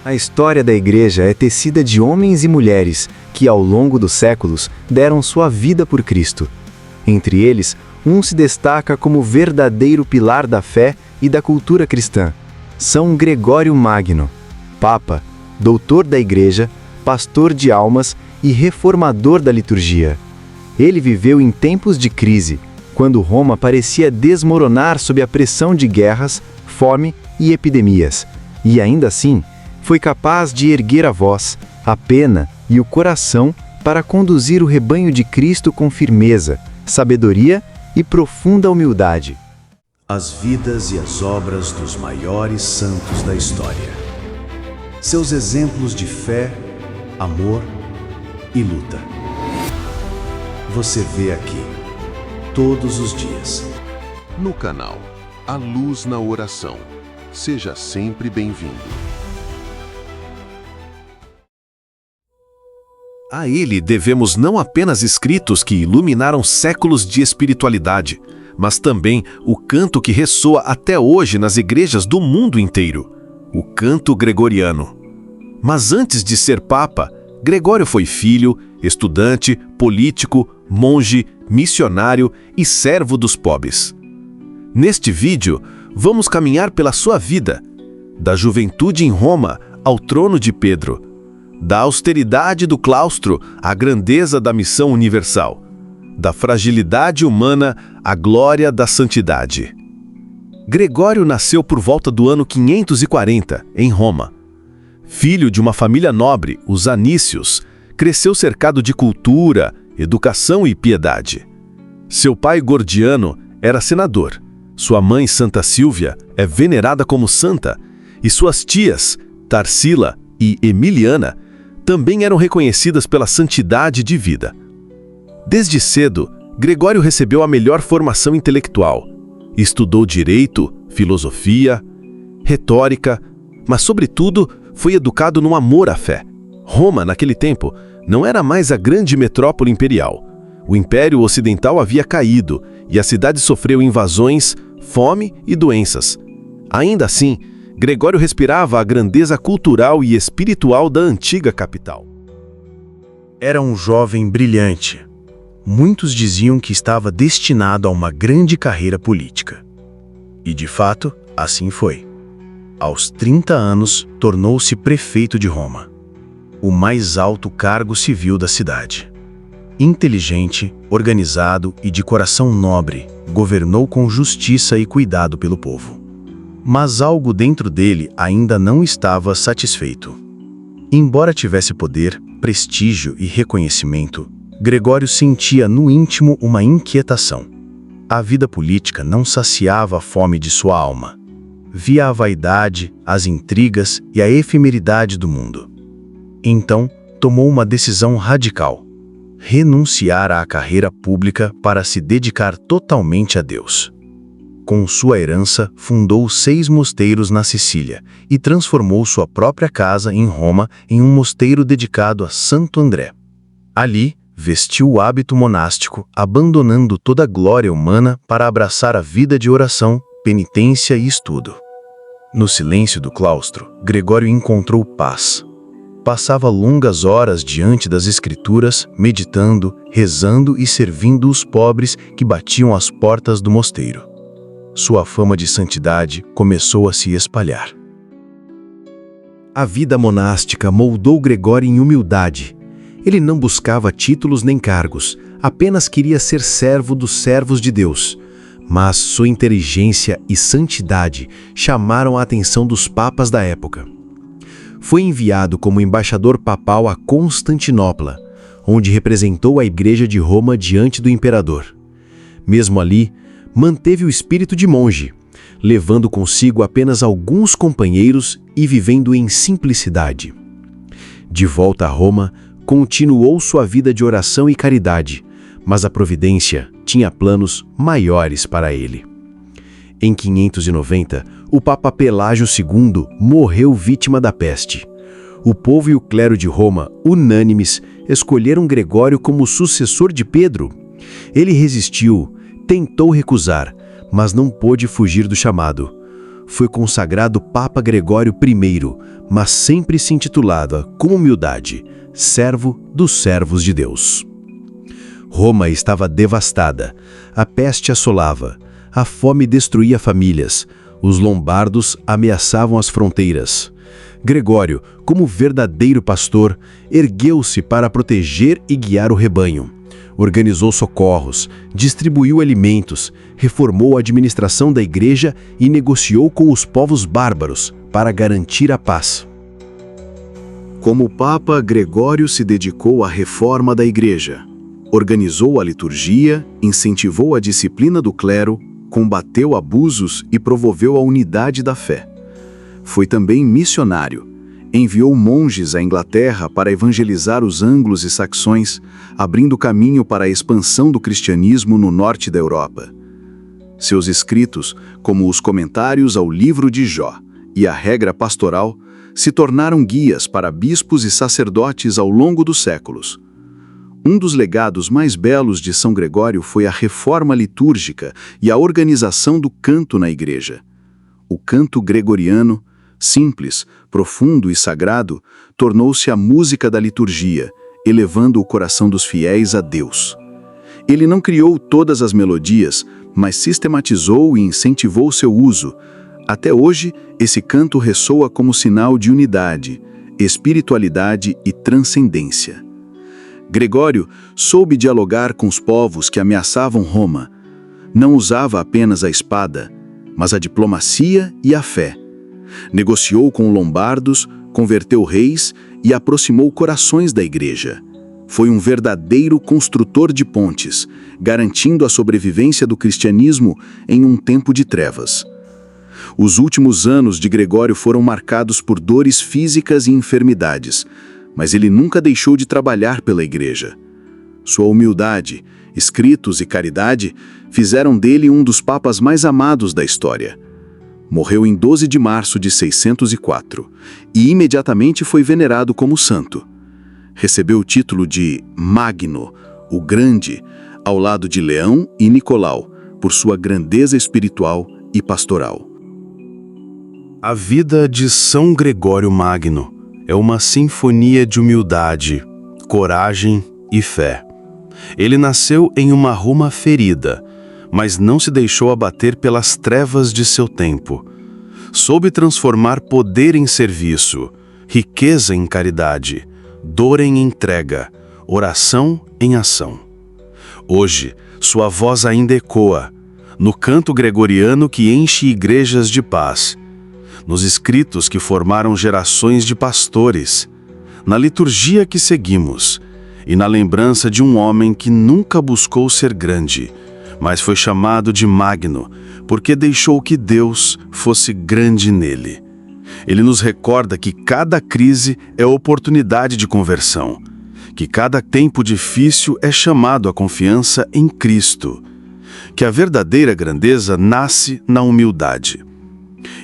A história da Igreja é tecida de homens e mulheres que, ao longo dos séculos, deram sua vida por Cristo. Entre eles, um se destaca como verdadeiro pilar da fé e da cultura cristã: São Gregório Magno, Papa, doutor da Igreja, pastor de almas e reformador da liturgia. Ele viveu em tempos de crise, quando Roma parecia desmoronar sob a pressão de guerras, fome e epidemias, e ainda assim, foi capaz de erguer a voz, a pena e o coração para conduzir o rebanho de Cristo com firmeza, sabedoria e profunda humildade. As vidas e as obras dos maiores santos da história. Seus exemplos de fé, amor e luta. Você vê aqui, todos os dias. No canal A Luz na Oração. Seja sempre bem-vindo. A ele devemos não apenas escritos que iluminaram séculos de espiritualidade, mas também o canto que ressoa até hoje nas igrejas do mundo inteiro, o canto gregoriano. Mas antes de ser papa, Gregório foi filho, estudante, político, monge, missionário e servo dos pobres. Neste vídeo, vamos caminhar pela sua vida, da juventude em Roma ao trono de Pedro, da austeridade do claustro à grandeza da missão universal, da fragilidade humana à glória da santidade. Gregório nasceu por volta do ano 540, em Roma. Filho de uma família nobre, os Anícios, cresceu cercado de cultura, educação e piedade. Seu pai Gordiano era senador, sua mãe Santa Sílvia é venerada como santa, e suas tias, Tarsila e Emiliana, também eram reconhecidas pela santidade de vida. Desde cedo, Gregório recebeu a melhor formação intelectual. Estudou direito, filosofia, retórica, mas, sobretudo, foi educado no amor à fé. Roma, naquele tempo, não era mais a grande metrópole imperial. O Império Ocidental havia caído e a cidade sofreu invasões, fome e doenças. Ainda assim, Gregório respirava a grandeza cultural e espiritual da antiga capital. Era um jovem brilhante. Muitos diziam que estava destinado a uma grande carreira política. E, de fato, assim foi. Aos 30 anos, tornou-se prefeito de Roma, o mais alto cargo civil da cidade. Inteligente, organizado e de coração nobre, governou com justiça e cuidado pelo povo. Mas algo dentro dele ainda não estava satisfeito. Embora tivesse poder, prestígio e reconhecimento, Gregório sentia no íntimo uma inquietação. A vida política não saciava a fome de sua alma. Via a vaidade, as intrigas e a efemeridade do mundo. Então, tomou uma decisão radical: renunciar à carreira pública para se dedicar totalmente a Deus. Com sua herança, fundou 6 mosteiros na Sicília e transformou sua própria casa em Roma em um mosteiro dedicado a Santo André. Ali, vestiu o hábito monástico, abandonando toda a glória humana para abraçar a vida de oração, penitência e estudo. No silêncio do claustro, Gregório encontrou paz. Passava longas horas diante das Escrituras, meditando, rezando e servindo os pobres que batiam às portas do mosteiro. Sua fama de santidade começou a se espalhar. A vida monástica moldou Gregório em humildade. Ele não buscava títulos nem cargos, apenas queria ser servo dos servos de Deus. Mas sua inteligência e santidade chamaram a atenção dos papas da época. Foi enviado como embaixador papal a Constantinopla, onde representou a Igreja de Roma diante do imperador. Mesmo ali, manteve o espírito de monge, levando consigo apenas alguns companheiros e vivendo em simplicidade. De volta a Roma, continuou sua vida de oração e caridade, mas a providência tinha planos maiores para ele. Em 590, o Papa Pelágio II morreu vítima da peste. O povo e o clero de Roma, unânimes, escolheram Gregório como sucessor de Pedro. Ele resistiu, tentou recusar, mas não pôde fugir do chamado. foi consagrado Papa Gregório I, mas sempre se intitulava, com humildade, servo dos servos de Deus. Roma estava devastada, a peste assolava, a fome destruía famílias, os lombardos ameaçavam as fronteiras. Gregório, como verdadeiro pastor, ergueu-se para proteger e guiar o rebanho. Organizou socorros, distribuiu alimentos, reformou a administração da igreja e negociou com os povos bárbaros para garantir a paz. Como Papa, Gregório se dedicou à reforma da igreja. Organizou a liturgia, incentivou a disciplina do clero, combateu abusos e promoveu a unidade da fé. Foi também missionário. Enviou monges à Inglaterra para evangelizar os anglos e saxões, abrindo caminho para a expansão do cristianismo no norte da Europa. Seus escritos, como os comentários ao livro de Jó e a regra pastoral, se tornaram guias para bispos e sacerdotes ao longo dos séculos. Um dos legados mais belos de São Gregório foi a reforma litúrgica e a organização do canto na igreja. O canto gregoriano, simples, profundo e sagrado, tornou-se a música da liturgia, elevando o coração dos fiéis a Deus. Ele não criou todas as melodias, mas sistematizou e incentivou seu uso. Até hoje, esse canto ressoa como sinal de unidade, espiritualidade e transcendência. Gregório soube dialogar com os povos que ameaçavam Roma. Não usava apenas a espada, mas a diplomacia e a fé. Negociou com lombardos, converteu reis e aproximou corações da igreja. Foi um verdadeiro construtor de pontes, garantindo a sobrevivência do cristianismo em um tempo de trevas. Os últimos anos de Gregório foram marcados por dores físicas e enfermidades, mas ele nunca deixou de trabalhar pela igreja. Sua humildade, escritos e caridade fizeram dele um dos papas mais amados da história. Morreu em 12 de março de 604 e imediatamente foi venerado como santo. Recebeu o título de Magno, o Grande, ao lado de Leão e Nicolau, por sua grandeza espiritual e pastoral. A vida de São Gregório Magno é uma sinfonia de humildade, coragem e fé. Ele nasceu em uma Roma ferida, mas não se deixou abater pelas trevas de seu tempo. Soube transformar poder em serviço, riqueza em caridade, dor em entrega, oração em ação. Hoje, sua voz ainda ecoa, no canto gregoriano que enche igrejas de paz, nos escritos que formaram gerações de pastores, na liturgia que seguimos e na lembrança de um homem que nunca buscou ser grande, mas foi chamado de Magno, porque deixou que Deus fosse grande nele. Ele nos recorda que cada crise é oportunidade de conversão, que cada tempo difícil é chamado à confiança em Cristo, que a verdadeira grandeza nasce na humildade.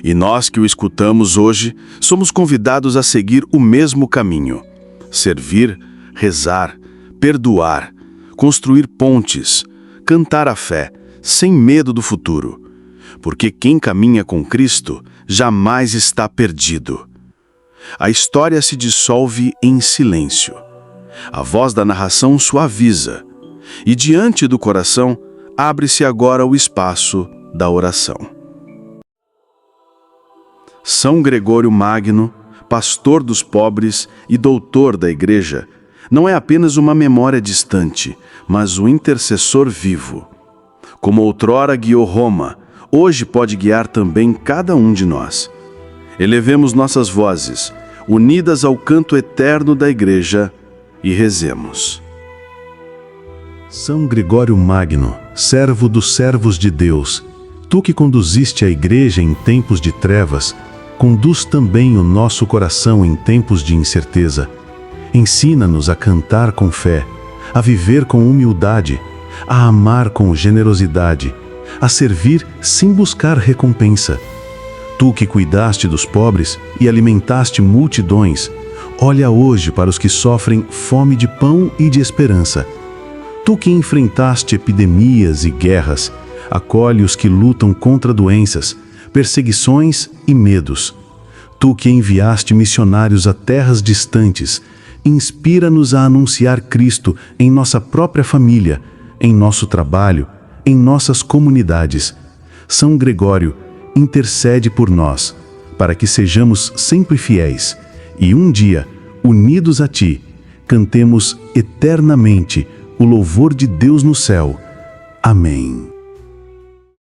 E nós que o escutamos hoje, somos convidados a seguir o mesmo caminho: servir, rezar, perdoar, construir pontes, cantar a fé, sem medo do futuro. Porque quem caminha com Cristo jamais está perdido. A história se dissolve em silêncio. A voz da narração suaviza. E diante do coração, abre-se agora o espaço da oração. São Gregório Magno, pastor dos pobres e doutor da Igreja, não é apenas uma memória distante, mas um intercessor vivo. Como outrora guiou Roma, hoje pode guiar também cada um de nós. Elevemos nossas vozes, unidas ao canto eterno da Igreja, e rezemos. São Gregório Magno, servo dos servos de Deus, tu que conduziste a Igreja em tempos de trevas, conduz também o nosso coração em tempos de incerteza. Ensina-nos a cantar com fé, a viver com humildade, a amar com generosidade, a servir sem buscar recompensa. Tu que cuidaste dos pobres e alimentaste multidões, olha hoje para os que sofrem fome de pão e de esperança. Tu que enfrentaste epidemias e guerras, acolhe os que lutam contra doenças, perseguições e medos. Tu que enviaste missionários a terras distantes, inspira-nos a anunciar Cristo em nossa própria família, em nosso trabalho, em nossas comunidades. São Gregório, intercede por nós, para que sejamos sempre fiéis e um dia, unidos a Ti, cantemos eternamente o louvor de Deus no céu. Amém.